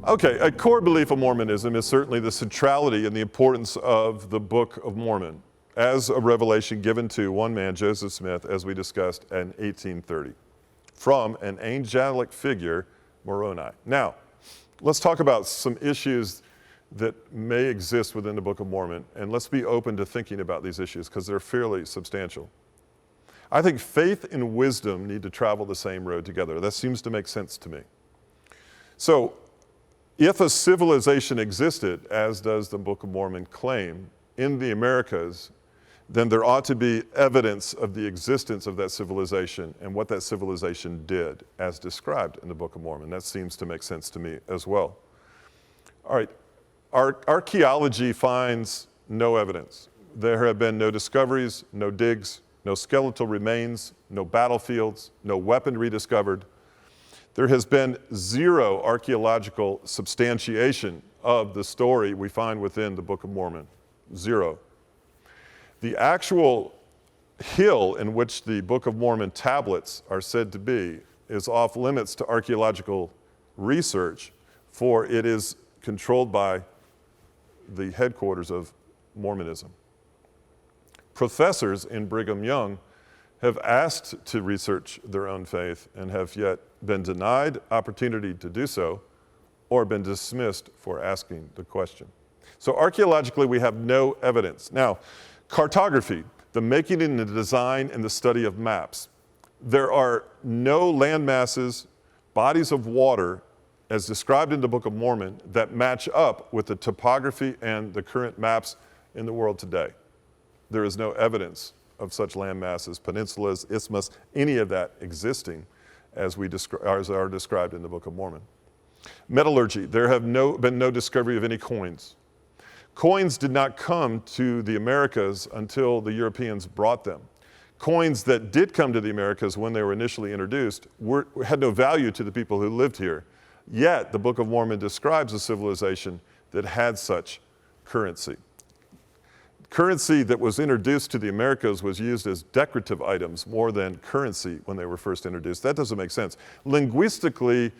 Okay, a core belief of Mormonism is certainly the centrality and the importance of the Book of Mormon as a revelation given to one man, Joseph Smith, as we discussed in 1830, from an angelic figure, Moroni. Now, let's talk about some issues that may exist within the Book of Mormon, and let's be open to thinking about these issues because they're fairly substantial. I think faith and wisdom need to travel the same road together. That seems to make sense to me. So, if a civilization existed, as does the Book of Mormon claim, in the Americas, then there ought to be evidence of the existence of that civilization and what that civilization did, as described in the Book of Mormon. That seems to make sense to me as well. All right, archaeology finds no evidence. There have been no discoveries, no digs, no skeletal remains, no battlefields, no weaponry discovered. There has been zero archaeological substantiation of the story we find within the Book of Mormon. Zero. The actual hill in which the Book of Mormon tablets are said to be is off limits to archaeological research, for it is controlled by the headquarters of Mormonism. Professors in Brigham Young have asked to research their own faith and have yet been denied opportunity to do so or been dismissed for asking the question. So archaeologically, we have no evidence. Now, cartography, the making and the design and the study of maps. There are no land masses, bodies of water, as described in the Book of Mormon, that match up with the topography and the current maps in the world today. There is no evidence of such land masses, peninsulas, isthmus, any of that existing as are described in the Book of Mormon. Metallurgy, there have been no discovery of any coins. Coins did not come to the Americas until the Europeans brought them. Coins that did come to the Americas when they were initially introduced had no value to the people who lived here. Yet, the Book of Mormon describes a civilization that had such currency. Currency that was introduced to the Americas was used as decorative items more than currency when they were first introduced. That doesn't make sense. Linguistically,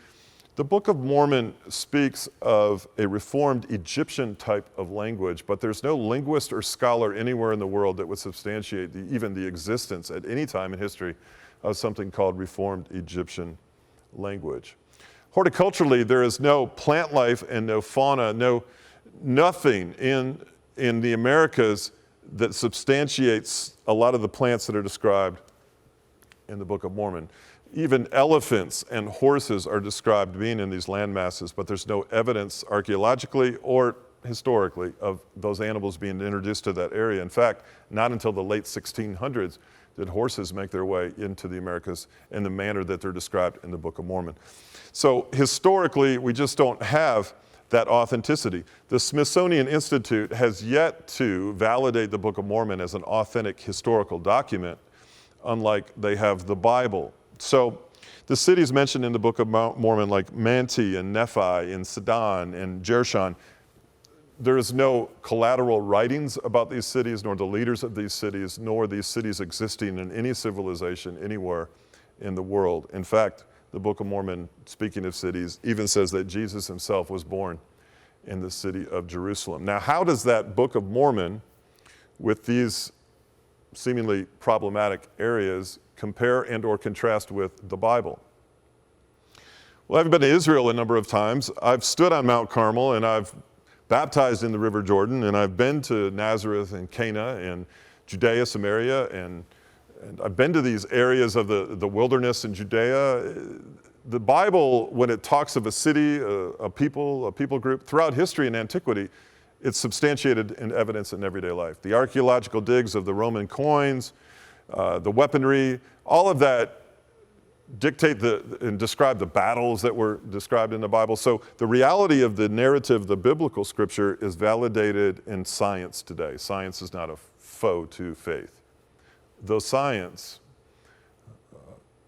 the Book of Mormon speaks of a reformed Egyptian type of language, but there's no linguist or scholar anywhere in the world that would substantiate even the existence at any time in history of something called reformed Egyptian language. Horticulturally, there is no plant life and no fauna, nothing in the Americas that substantiates a lot of the plants that are described in the Book of Mormon. Even elephants and horses are described being in these land masses, but there's no evidence archaeologically or historically of those animals being introduced to that area. In fact, not until the late 1600s did horses make their way into the Americas in the manner that they're described in the Book of Mormon. So historically, we just don't have that authenticity. The Smithsonian Institute has yet to validate the Book of Mormon as an authentic historical document, unlike they have the Bible. So the cities mentioned in the Book of Mormon, like Manti and Nephi and Sidon and Jershon, there is no collateral writings about these cities, nor the leaders of these cities, nor these cities existing in any civilization anywhere in the world. In fact, the Book of Mormon, speaking of cities, even says that Jesus himself was born in the city of Jerusalem. Now, how does that Book of Mormon, with these seemingly problematic areas, compare and or contrast with the Bible? Well, I've been to Israel a number of times. I've stood on Mount Carmel and I've baptized in the River Jordan, and I've been to Nazareth and Cana and Judea, Samaria, and I've been to these areas of the wilderness in Judea. The Bible, when it talks of a city, a people group, throughout history and antiquity, it's substantiated in evidence in everyday life. The archaeological digs of the Roman coins, the weaponry, all of that dictate and describe the battles that were described in the Bible. So the reality of the narrative, the biblical scripture, is validated in science today. Science is not a foe to faith. Though science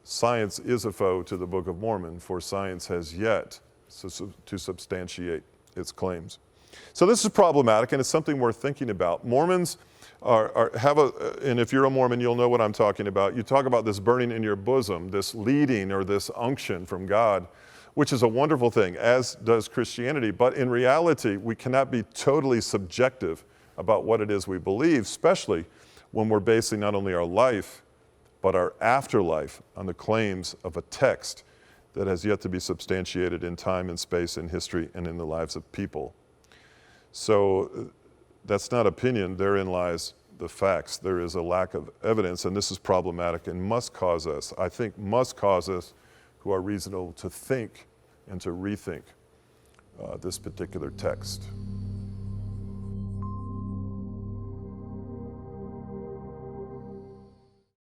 is a foe to the Book of Mormon, for science has yet to substantiate its claims. So this is problematic, and it's something worth thinking about. Mormons and if you're a Mormon, you'll know what I'm talking about. You talk about this burning in your bosom, this leading or this unction from God. which is a wonderful thing, as does Christianity. But in reality, we cannot be totally subjective about what it is we believe, especially when we're basing not only our life, but our afterlife on the claims of a text that has yet to be substantiated in time and space, in history, and in the lives of people. So that's not opinion, therein lies the facts. There is a lack of evidence, and this is problematic and must cause us, I think, who are reasonable to think and to rethink this particular text.